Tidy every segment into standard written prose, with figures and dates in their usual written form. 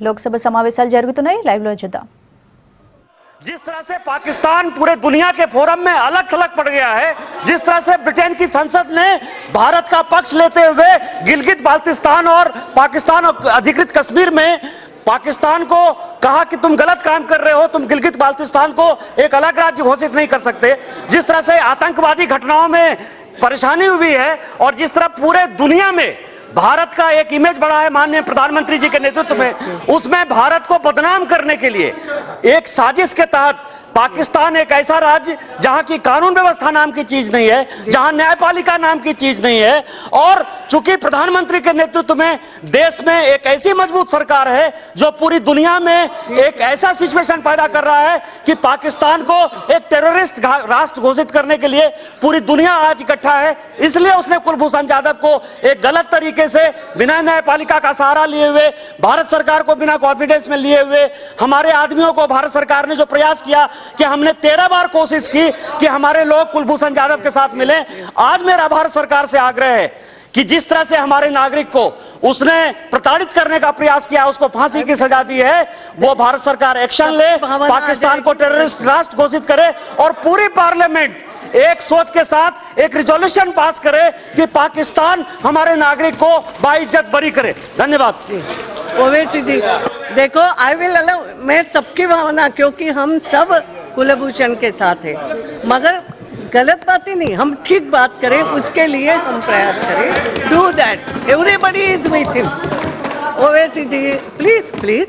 లోక్సభ సమావేశాలు జరుగుతున్నాయి, లైవ్ లో చూద్దాం। जिस तरह से पाकिस्तान पूरे दुनिया के फोरम में अलग थलग पड़ गया है, जिस तरह से ब्रिटेन की संसद ने भारत का पक्ष लेते हुए गिलगित बाल्टिस्तान और पाकिस्तान और अधिकृत कश्मीर में पाकिस्तान को कहा कि तुम गलत काम कर रहे हो, तुम गिलगित बाल्टिस्तान को एक अलग राज्य घोषित नहीं कर सकते, जिस तरह से आतंकवादी घटनाओं में परेशानी हुई है और जिस तरह पूरे दुनिया में भारत का एक इमेज बढ़ा है माननीय प्रधानमंत्री जी के नेतृत्व में, उसमें भारत को बदनाम करने के लिए एक साजिश के तहत पाकिस्तान एक ऐसा राज्य जहां की कानून व्यवस्था नाम की चीज नहीं है, जहां न्यायपालिका नाम की चीज नहीं है, और चूंकि प्रधानमंत्री के नेतृत्व में देश में एक ऐसी मजबूत सरकार है जो पूरी दुनिया में एक ऐसा सिचुएशन पैदा कर रहा है कि पाकिस्तान को एक टेररिस्ट राष्ट्र घोषित करने के लिए पूरी दुनिया आज इकट्ठा है। इसलिए उसने कुलभूषण जाधव को एक गलत तरीके से बिना न्यायपालिका का सहारा लिए हुए, भारत सरकार को बिना कॉन्फिडेंस में लिए हुए, हमारे आदमियों को भारत सरकार ने जो प्रयास किया कि हमने 13 बार कोशिश की कि हमारे लोग कुलभूषण जाधव के साथ मिले। आज मेरा भारत सरकार से आग्रह है कि जिस तरह से हमारे नागरिक को उसने प्रताड़ित करने का प्रयास किया, उसको फांसी की सजा दी है, वो भारत सरकार एक्शन ले, पाकिस्तान को टेररिस्ट राष्ट्र घोषित करे और पूरी पार्लियामेंट एक सोच के साथ एक रिजोल्यूशन पास करे कि पाकिस्तान हमारे नागरिक को बाइज्जत बरी करे। धन्यवाद। ओवैसी जी, देखो आई विल अलाउ, मैं सबकी भावना, क्योंकि हम सब कुलभूषण के साथ है, मगर गलत बातें नहीं, हम ठीक बात करें, उसके लिए हम प्रयास करें। Do that, everybody is with him. Owaisi ji please please,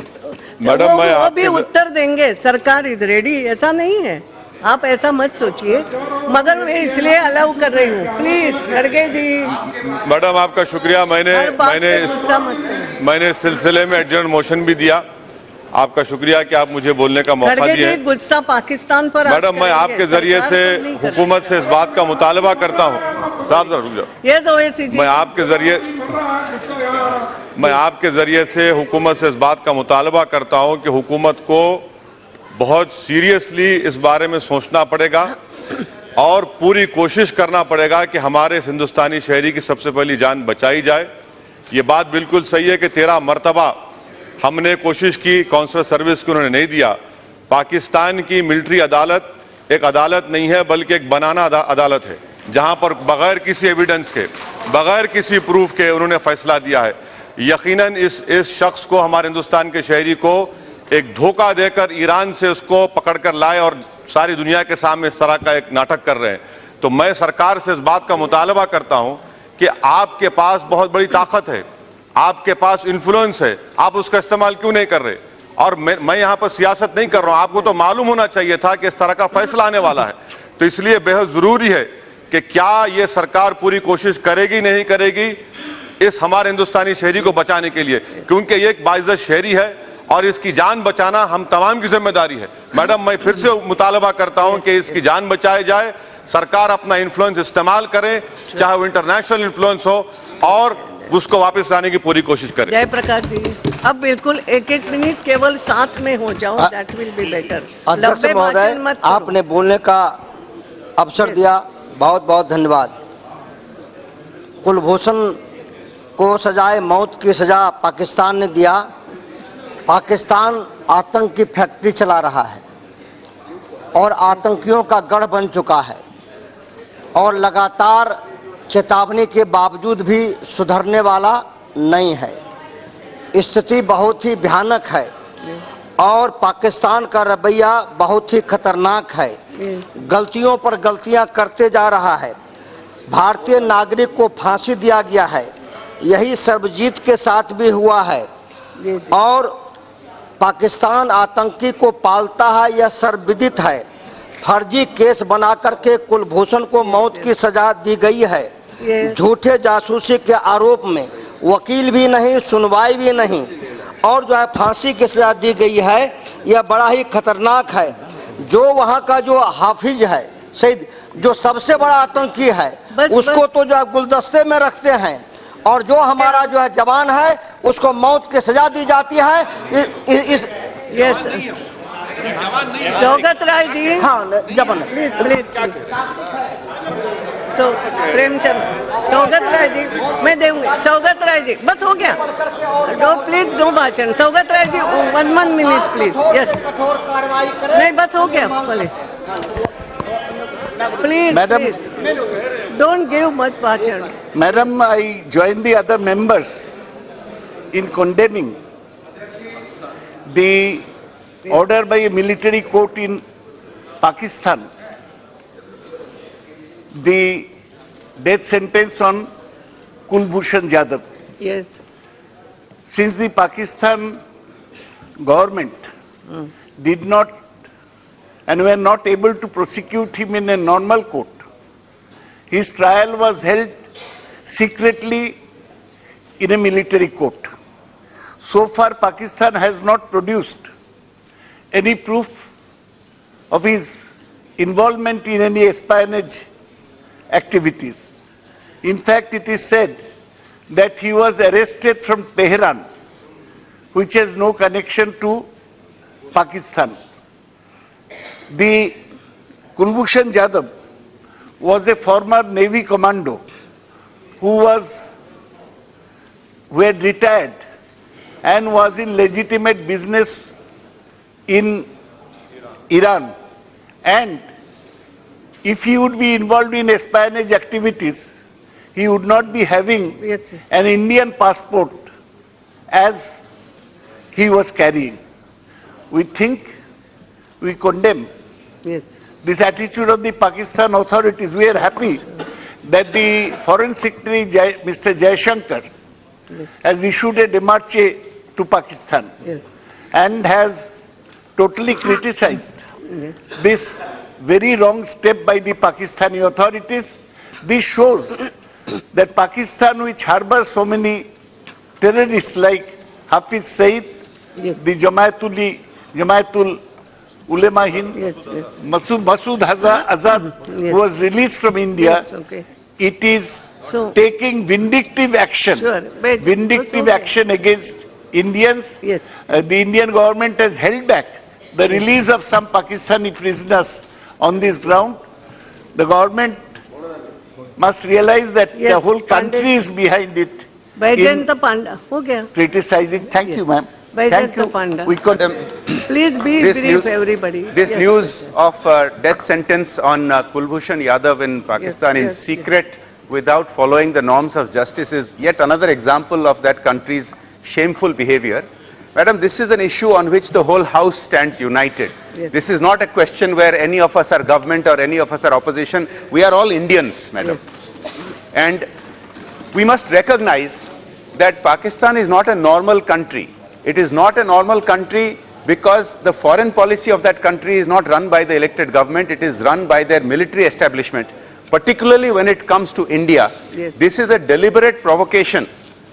madam मैं वो भी उत्तर देंगे, सरकार इज रेडी, ऐसा नहीं है, आप ऐसा मत सोचिए, मगर मैं इसलिए अलाउ कर रही हूँ। प्लीज खड़गे जी। मैडम आपका शुक्रिया। मैंने इस सिलसिले में एडजर्न मोशन भी दिया। आपका शुक्रिया कि आप मुझे बोलने का मौका दिए। गुस्सा पाकिस्तान पर मैडम मैं आपके जरिए से हुकूमत से इस बात का मुतालबा करता हूँ। साहब रुक जाओ। यस ओवैसी जी, मैं आपके जरिए से हुकूमत से इस बात का मुतालबा करता हूँ कि हुकूमत को बहुत सीरियसली इस बारे में सोचना पड़ेगा और पूरी कोशिश करना पड़ेगा कि हमारे हिंदुस्तानी शहरी की सबसे पहली जान बचाई जाए। ये बात बिल्कुल सही है कि 13 मरतबा हमने कोशिश की, काउंसलर सर्विस को उन्होंने नहीं दिया। पाकिस्तान की मिलिट्री अदालत एक अदालत नहीं है बल्कि एक बनाना अदालत है, जहां पर बगैर किसी एविडेंस के, बगैर किसी प्रूफ के उन्होंने फैसला दिया है। यकीनन इस शख्स को, हमारे हिंदुस्तान के शहरी को एक धोखा देकर ईरान से उसको पकड़कर लाए और सारी दुनिया के सामने इस तरह का एक नाटक कर रहे हैं। तो मैं सरकार से इस बात का मुतालबा करता हूं कि आपके पास बहुत बड़ी ताकत है, आपके पास इन्फ्लुएंस है, आप उसका इस्तेमाल क्यों नहीं कर रहे? और मैं यहां पर सियासत नहीं कर रहा हूं, आपको तो मालूम होना चाहिए था कि इस तरह का फैसला आने वाला है। तो इसलिए बेहद जरूरी है कि क्या ये सरकार पूरी कोशिश करेगी नहीं करेगी इस हमारे हिंदुस्तानी शहरी को बचाने के लिए, क्योंकि ये एक बाइज्जत शहरी है और इसकी जान बचाना हम तमाम की जिम्मेदारी है। मैडम मैं फिर से मुतालबा करता हूं कि इसकी जान बचाई जाए, सरकार अपना इन्फ्लुएंस इस्तेमाल करे, चाहे वो इंटरनेशनल इन्फ्लुएंस हो, और उसको वापस लाने की पूरी कोशिश करें। जयप्रकाश जी, अब बिल्कुल एक मिनट केवल साथ में हो जाओ, दैट विल बी बेटर। अध्यक्ष महोदय, आपने बोलने का अवसर दिया, बहुत बहुत धन्यवाद। कुलभूषण को सजाए मौत की सजा पाकिस्तान ने दिया। पाकिस्तान आतंक की फैक्ट्री चला रहा है और आतंकियों का गढ़ बन चुका है और लगातार चेतावनी के बावजूद भी सुधरने वाला नहीं है। स्थिति बहुत ही भयानक है और पाकिस्तान का रवैया बहुत ही खतरनाक है, गलतियों पर गलतियां करते जा रहा है। भारतीय नागरिक को फांसी दिया गया है, यही सर्वजीत के साथ भी हुआ है, और पाकिस्तान आतंकी को पालता है, यह सर्वविदित है। फर्जी केस बना करके कुलभूषण को मौत की सजा दी गई है। झूठे जासूसी के आरोप में वकील भी नहीं, सुनवाई भी नहीं, और जो है फांसी की सजा दी गई है। यह बड़ा ही खतरनाक है। जो वहाँ का जो हाफिज है, सईद, जो सबसे बड़ा आतंकी है, उसको तो जो है गुलदस्ते में रखते हैं, और जो हमारा जो है जवान है उसको मौत की सजा दी जाती है। इस जौगत राय जी, हाँ जवान, प्लीज प्लीज। प्रेमचंद, सौगत राय जी, मैं दूंगी। सौगत राय जी, बस हो गया, प्लीज नो भाषण। Saugata Rai ji, 1 minute please. Yes, नहीं बस हो गया, please Madam, don't give much भाषण। Madam, I join the other members in condemning the order by a military court in Pakistan, the death sentence on Kulbhushan Jadhav. Yes, Since the Pakistan government did not and were not able to prosecute him in a normal court, his trial was held secretly in a military court. So far, Pakistan has not produced any proof of his involvement in any espionage activities. In fact, it is said that he was arrested from Tehran, which has no connection to Pakistan. The Kulbhushan Jadhav was a former Navy commando who had retired and was in legitimate business in Iran. And if he would be involved in espionage activities, he would not be having Yes. an Indian passport as he was carrying. We think, we condemn yes, this attitude of the Pakistan authorities. We are happy that the Foreign Secretary, Mr. Jaishankar, has issued a démarche to Pakistan yes, and has totally criticized yes. this very wrong step by the Pakistani authorities. This shows that Pakistan, which harbors so many terrorists like Hafiz Saeed, Yes. the Jamaatul Ulema Hind, Yes, yes. Masood Azad, Yes. who was released from India, Yes, okay. it is So- taking vindictive action, Sure, but- vindictive okay. action against Indians. Yes. The Indian government has held back the release of some Pakistani prisoners on this ground. The government must realize that Yes, the whole country Pandit. is behind it Vaidyanatha Panda, हो गया। criticizing. Thank you, ma'am. Vaidyanatha Thank you. Panda. We could, Please be This brief, news- everybody. This Yes. news of death sentence on Kulbhushan Yadav in Pakistan in yes, secret without following the norms of justice is yet another example of that country's shameful behavior. Madam, this is an issue on which the whole House stands united. Yes. This is not a question where any of us are government or any of us are opposition. We are all Indians, madam. And we must recognize that Pakistan is not a normal country. It is not a normal country because the foreign policy of that country is not run by the elected government. It is run by their military establishment, particularly when it comes to India. Yes. This is a deliberate provocation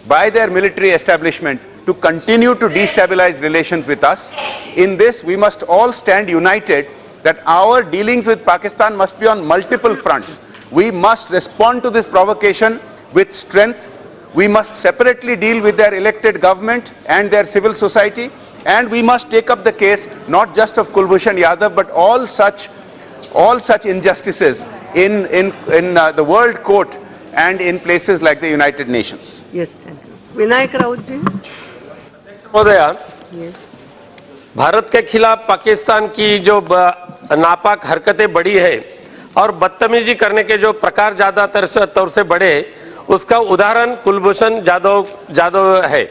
by their military establishment to continue to destabilize relations with us. In this, we must all stand united that our dealings with Pakistan must be on multiple fronts. We must respond to this provocation with strength. We must separately deal with their elected government and their civil society. And we must take up the case not just of Kulbhushan Yadav, but all such injustices in the World Court and in places like the United Nations. Yes, thank you. Vinayak Raut ji. महोदया, Yes. Bharat के खिलाफ पाकिस्तान की जो नापाक हरकतें बढ़ी है और बदतमीजी करने के जो प्रकार ज्यादातर तौर से बढ़े, उसका उदाहरण कुलभूषण जाधव है।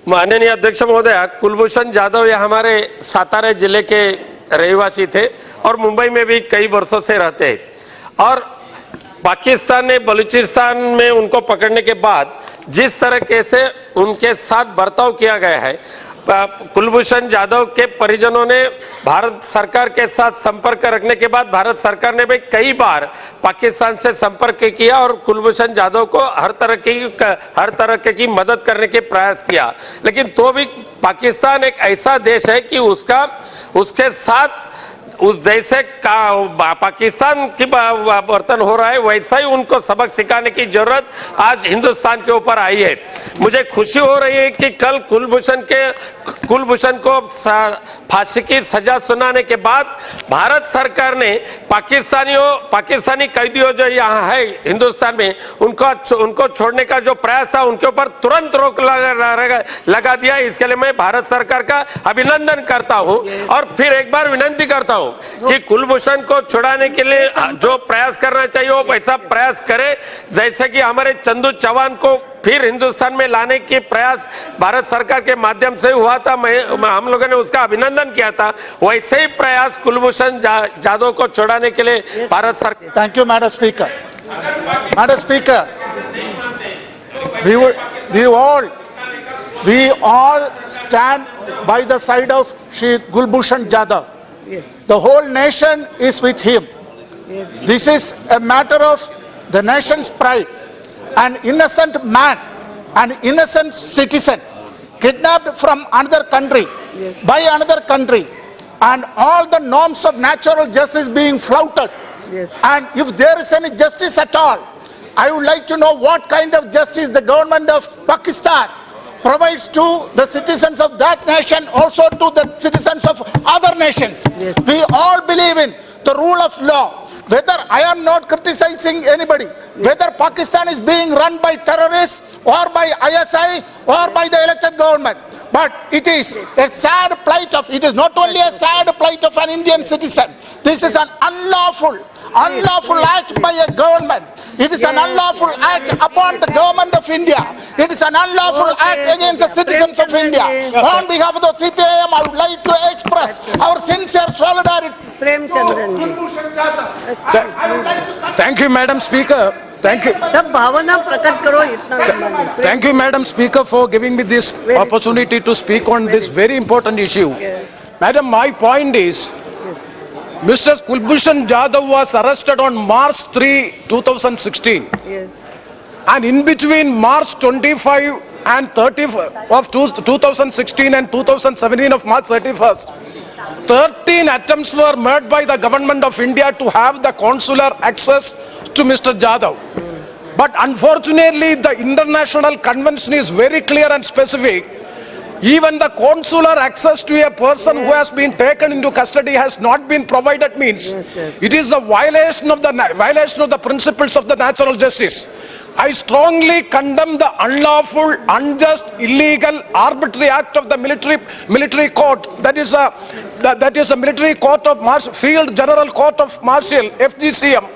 माननीय अध्यक्ष महोदया, कुलभूषण जाधव ये हमारे सातारा जिले के रहवासी थे और मुंबई में भी कई वर्षों से रहते हैं। और पाकिस्तान ने बलूचिस्तान में उनको पकड़ने के बाद जिस तरीके से उनके साथ बर्ताव किया गया है, कुलभूषण जाधव के परिजनों ने भारत सरकार के साथ संपर्क रखने के बाद भारत सरकार ने भी कई बार पाकिस्तान से संपर्क किया और कुलभूषण जाधव को हर तरह की मदद करने के प्रयास किया। लेकिन तो भी पाकिस्तान एक ऐसा देश है कि उसके साथ उस जैसे पाकिस्तान की बर्तन हो रहा है, वैसा ही उनको सबक सिखाने की जरूरत आज हिंदुस्तान के ऊपर आई है। मुझे खुशी हो रही है कि कल कुलभूषण के कुलभूषण को फांसी की सजा सुनाने के बाद भारत सरकार ने पाकिस्तानी कैदियों जो यहाँ है हिंदुस्तान में उनको छोड़ने का जो प्रयास था उनके ऊपर तुरंत रोक लगा दिया। इसके लिए मैं भारत सरकार का अभिनंदन करता हूं और फिर एक बार विनंती करता हूं कि कुलभूषण को छुड़ाने के लिए जो प्रयास करना चाहिए वो वैसा प्रयास करे, जैसे कि हमारे चंदू चौहान को फिर हिंदुस्तान में लाने की प्रयास भारत सरकार के माध्यम से हुआ था। हम लोगों ने उसका अभिनंदन किया था। वैसे ही प्रयास कुलभूषण जाधव को छुड़ाने के लिए भारत सरकार। Thank you madam speaker. Madam speaker, we all stand by the side of Shri Kulbhushan Jadhav. The whole nation is with him. This is a matter of the nation's pride. An innocent man, an innocent citizen, kidnapped from another country, by another country, and all the norms of natural justice being flouted. And if there is any justice at all, I would like to know what kind of justice the government of Pakistan provides to the citizens of that nation, also to the citizens of other nations. We all believe in the rule of law. Whether I am not criticizing anybody, whether Pakistan is being run by terrorists or by ISI or by the elected government, but it is a sad plight of, it is not only a sad plight of an Indian citizen, this is an unlawful act by a government. It is an unlawful act upon the government of India. It is an unlawful act against the citizens of India. On behalf of the CPIM, I would like to express our sincere solidarity. Thank you, Madam Speaker. Thank you. सब भावना प्रकट करो इतना। Thank you, Madam Speaker, for giving me this opportunity to speak on this very important issue. Madam, my point is, Mr. Kulbhushan Jadhav was arrested on March 3, 2016. And in between March 25 and 30 of 2016 and 2017 of March 31st, 13 attempts were made by the government of India to have the consular access to Mr. Jadhav. But unfortunately, the international convention is very clear and specific. Even the consular access to a person who has been taken into custody has not been provided means it is a violation of the principles of the natural justice. I strongly condemn the unlawful, unjust, illegal, arbitrary act of the military court. That is a military court of Field General Court of Martial, FGCM.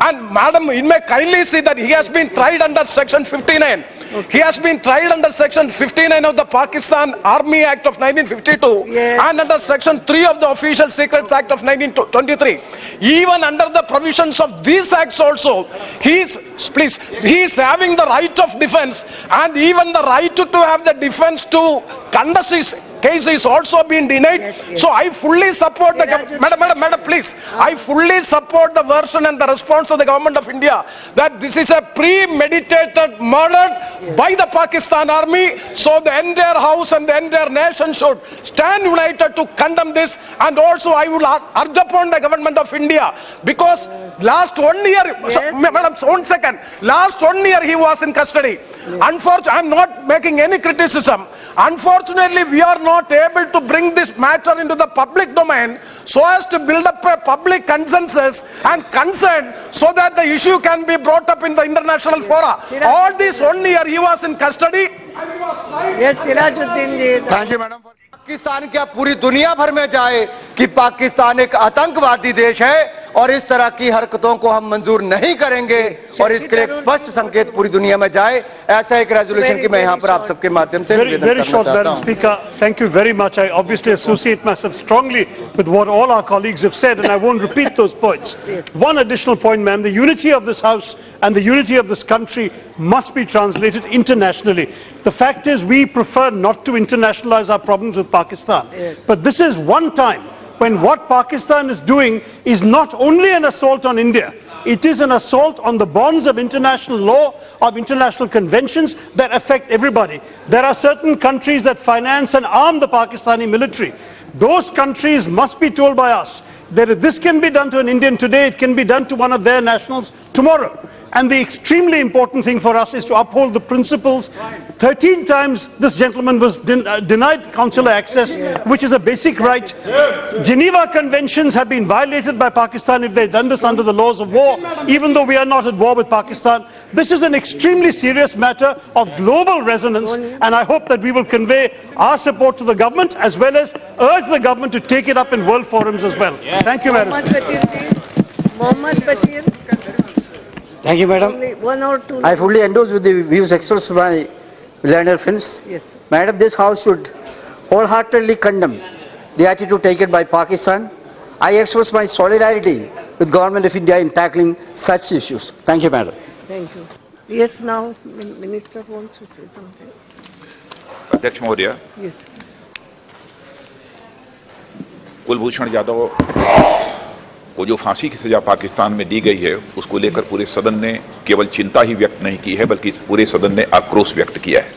And Madam, you may kindly see that he has been tried under Section 59. He has been tried under Section 59 of the Pakistan Army Act of 1952 and under Section 3 of the Official Secrets Act of 1923. Even under the provisions of these acts also, he is having the right of defense, and even the right to have the defense to conduct his case is also being denied. So I fully support the Madam, please. I fully support the version and the response of the government of India that this is a premeditated murder by the Pakistan army. So the entire house and the entire nation should stand united to condemn this. And also I would urge upon the government of India, because last 1 year, Madam, 1 second, last 1 year he was in custody. Unfortunately, I am not making any criticism. Unfortunately, we are not able to bring this matter into the public domain so as to build up a public consensus and consent so that the issue can be brought up in the international fora. All this 1 year he was in custody and he was tried. Thank you, madam. Pakistan क्या पूरी दुनिया भर में जाए कि पाकिस्तान एक आतंकवादी देश है और इस तरह की हरकतों को हम मंजूर नहीं करेंगे और इसके लिए एक स्पष्ट संकेत पूरी दुनिया में जाए, ऐसा एक रेजोल्यूशन की मैं यहाँ पर आप सबके माध्यम से निवेदन करना चाहता हूँ। Speaker, thank you very much. I obviously associate myself strongly with what all our colleagues have said, and I won't repeat those points. One additional point, ma'am: the unity of this House and the unity of this country must be translated internationally. The fact is, we prefer not to internationalize our problems with Pakistan, but this is one time when what Pakistan is doing is not only an assault on India, it is an assault on the bonds of international law, of international conventions that affect everybody. There are certain countries that finance and arm the Pakistani military. Those countries must be told by us that if this can be done to an Indian today, it can be done to one of their nationals tomorrow. And the extremely important thing for us is to uphold the principles. 13 times this gentleman was denied consular access, which is a basic right. Geneva Conventions have been violated by Pakistan if they've done this under the laws of war, even though we are not at war with Pakistan. This is an extremely serious matter of global resonance, and I hope that we will convey our support to the government as well as urge the government to take it up in world forums as well. Thank you, Madam Speaker. Mohammed Bashir. Thank you, Madam. Only 1 or 2. I fully endorse with the views expressed by Leonard Finns. Yes. Madam, this House should wholeheartedly condemn the attitude taken by Pakistan. I express my solidarity with Government of India in tackling such issues. Thank you, Madam. Thank you. Yes, now Minister wants to say something. अध्यक्ष महोदय, Yes. Kulbhushan Jadhav को जो फांसी की सजा पाकिस्तान में दी गई है, उसको लेकर पूरे सदन ने केवल चिंता ही व्यक्त नहीं की है, बल्कि पूरे सदन ने आक्रोश व्यक्त किया है।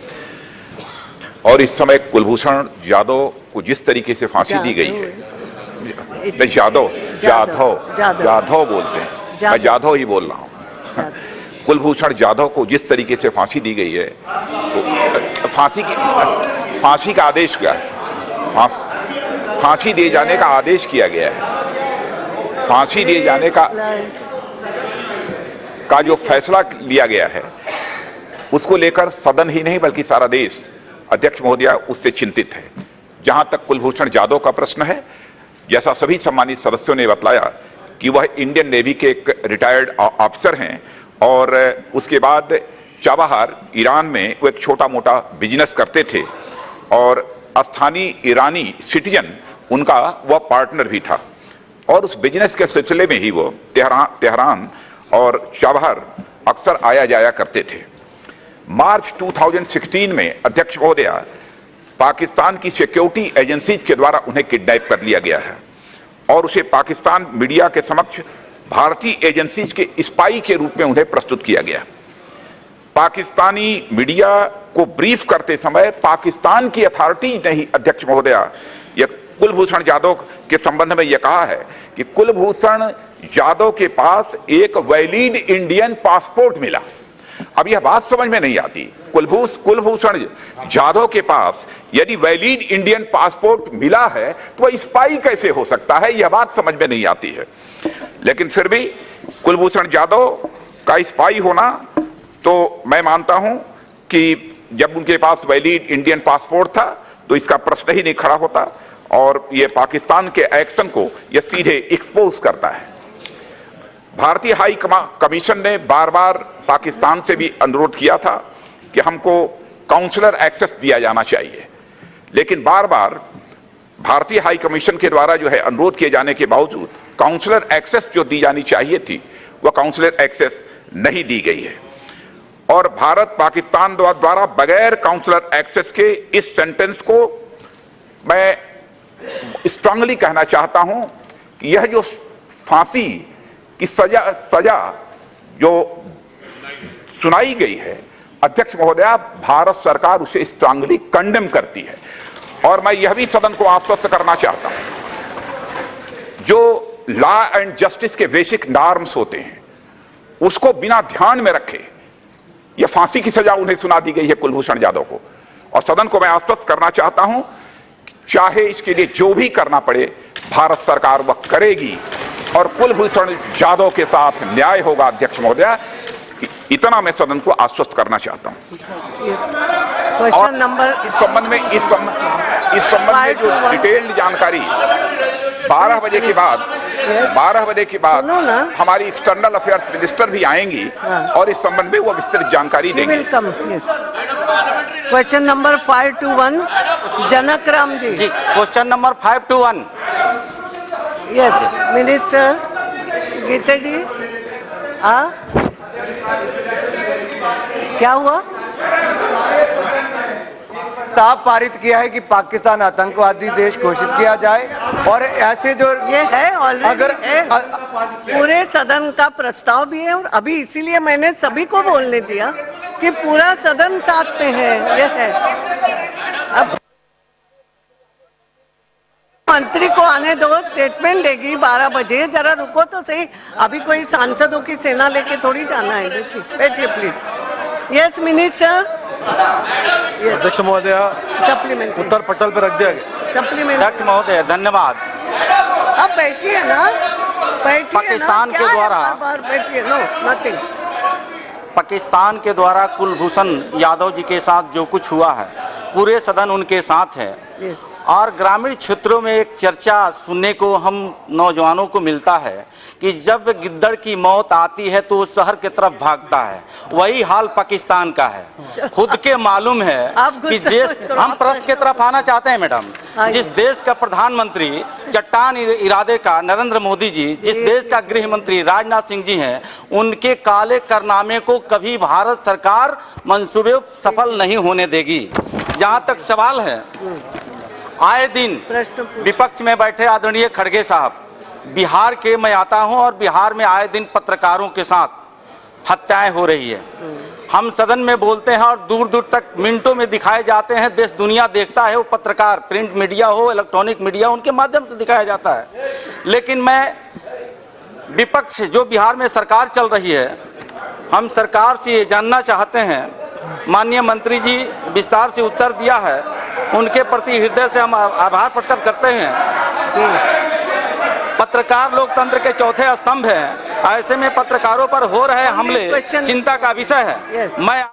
और इस समय कुलभूषण जाधव को जिस तरीके से फांसी दी गई है, जाधव बोलते हैं, मैं जाधव ही बोल रहा हूँ। कुलभूषण जाधव को जिस तरीके से फांसी दी गई है, तो फांसी का आदेश किया है, फांसी दिए जाने का आदेश किया गया है। फांसी दिए जाने का जो फैसला लिया गया है, उसको लेकर सदन ही नहीं बल्कि सारा देश, अध्यक्ष महोदय, उससे चिंतित है। जहां तक कुलभूषण जाधव का प्रश्न है, जैसा सभी सम्मानित सदस्यों ने बतलाया कि वह इंडियन नेवी के एक रिटायर्ड ऑफिसर हैं और उसके बाद चाबहार ईरान में वो एक छोटा मोटा बिजनेस करते थे और स्थानीय ईरानी सिटीजन उनका वह पार्टनर भी था और उस बिजनेस के सिलसिले में ही वो तेहरान और चाबहार अक्सर आया जाया करते थे। मार्च 2016 में अध्यक्ष महोदय, पाकिस्तान की सिक्योरिटी एजेंसीज के द्वारा उन्हें किडनैप कर लिया गया है और उसे पाकिस्तान मीडिया के समक्ष भारतीय एजेंसीज के स्पाई के रूप में उन्हें प्रस्तुत किया गया। पाकिस्तानी मीडिया को ब्रीफ करते समय पाकिस्तान की अथॉरिटी ने ही, अध्यक्ष महोदय, यह कुलभूषण जाधव के संबंध में यह कहा है कि कुलभूषण जाधव के पास एक वैलिड इंडियन पासपोर्ट मिला। अब यह बात समझ में नहीं आती, कुलभूषण जाधव के पास यदि वैलिड इंडियन पासपोर्ट मिला है तो वह स्पाई कैसे हो सकता है, यह बात समझ में नहीं आती है। लेकिन फिर भी कुलभूषण जाधव का स्पाई होना, तो मैं मानता हूं कि जब उनके पास वैलिड इंडियन पासपोर्ट था तो इसका प्रश्न ही नहीं खड़ा होता और यह पाकिस्तान के एक्शन को यह सीधे एक्सपोज करता है। भारतीय हाई कमीशन ने बार बार पाकिस्तान से भी अनुरोध किया था कि हमको काउंसलर एक्सेस दिया जाना चाहिए, लेकिन बार बार भारतीय हाई कमीशन के द्वारा जो है अनुरोध किए जाने के बावजूद काउंसलर एक्सेस जो दी जानी चाहिए थी वह काउंसलर एक्सेस नहीं दी गई है और भारत पाकिस्तान द्वारा बगैर काउंसलर एक्सेस के इस सेंटेंस को मैं स्ट्रांगली कहना चाहता हूं कि यह जो फांसी की सजा जो सुनाई गई है, अध्यक्ष महोदया, भारत सरकार उसे स्ट्रांगली कंडेम करती है और मैं यह भी सदन को आश्वस्त करना चाहता हूं, जो लॉ एंड जस्टिस के बेसिक नॉर्म्स होते हैं उसको बिना ध्यान में रखे यह फांसी की सजा उन्हें सुना दी गई है कुलभूषण जाधव को। और सदन को मैं आश्वस्त करना चाहता हूं, चाहे इसके लिए जो भी करना पड़े भारत सरकार वह करेगी और कुलभूषण जाधव के साथ न्याय होगा। अध्यक्ष महोदया, इतना मैं सदन को आश्वस्त करना चाहता हूं। और नंबर इस संबंध में जो डिटेल्ड जानकारी 12 बजे के बाद हमारी एक्सटर्नल अफेयर्स मिनिस्टर भी आएंगी और इस संबंध में वो विस्तृत जानकारी देंगे। Question number 521 Janak Ram ji. Question number 521। Yes minister Gite ji. क्या हुआ? प्रस्ताव पारित किया है कि पाकिस्तान आतंकवादी देश घोषित किया जाए और ऐसे जो ये है ऑलरेडी, अगर पूरे सदन का प्रस्ताव भी है और अभी इसीलिए मैंने सभी को बोलने दिया कि पूरा सदन साथ में है। ये है अब मंत्री को आने दो, स्टेटमेंट देगी 12 बजे, जरा रुको तो सही। अभी कोई सांसदों की सेना लेके थोड़ी जाना है। बैठिए प्लीज। Yes minister. अध्यक्ष महोदय, सप्लीमेंट उत्तर पटल पर रख दिया गया। सप्लीमेंट। अध्यक्ष महोदय धन्यवाद। अब बैठिए ना, बैठिए। पाकिस्तान के द्वारा बैठिए। No nothing. पाकिस्तान के द्वारा कुलभूषण यादव जी के साथ जो कुछ हुआ है, पूरे सदन उनके साथ है। और ग्रामीण क्षेत्रों में एक चर्चा सुनने को हम नौजवानों को मिलता है कि जब गिद्दड़ की मौत आती है तो वो शहर की तरफ भागता है। वही हाल पाकिस्तान का है। खुद के मालूम है कि देश, हम प्रश्न की तरफ आना चाहते हैं मैडम, जिस देश का प्रधानमंत्री चट्टान इरादे का नरेंद्र मोदी जी, जिस देश का गृह मंत्री राजनाथ सिंह जी हैं, उनके काले कारनामे को कभी भारत सरकार मंसूबे सफल नहीं होने देगी। जहाँ तक सवाल है, आए दिन विपक्ष में बैठे आदरणीय खड़गे साहब, बिहार के मैं आता हूं और बिहार में आए दिन पत्रकारों के साथ हत्याएं हो रही है। हम सदन में बोलते हैं और दूर दूर तक मिनटों में दिखाए जाते हैं, देश दुनिया देखता है, वो पत्रकार प्रिंट मीडिया हो, इलेक्ट्रॉनिक मीडिया, उनके माध्यम से दिखाया जाता है। लेकिन मैं विपक्ष जो बिहार में सरकार चल रही है, हम सरकार से ये जानना चाहते हैं, माननीय मंत्री जी विस्तार से उत्तर दिया है, उनके प्रति हृदय से हम आभार प्रकट करते हैं। पत्रकार लोकतंत्र के चौथे स्तंभ हैं। ऐसे में पत्रकारों पर हो रहे हमले चिंता का विषय है। मैं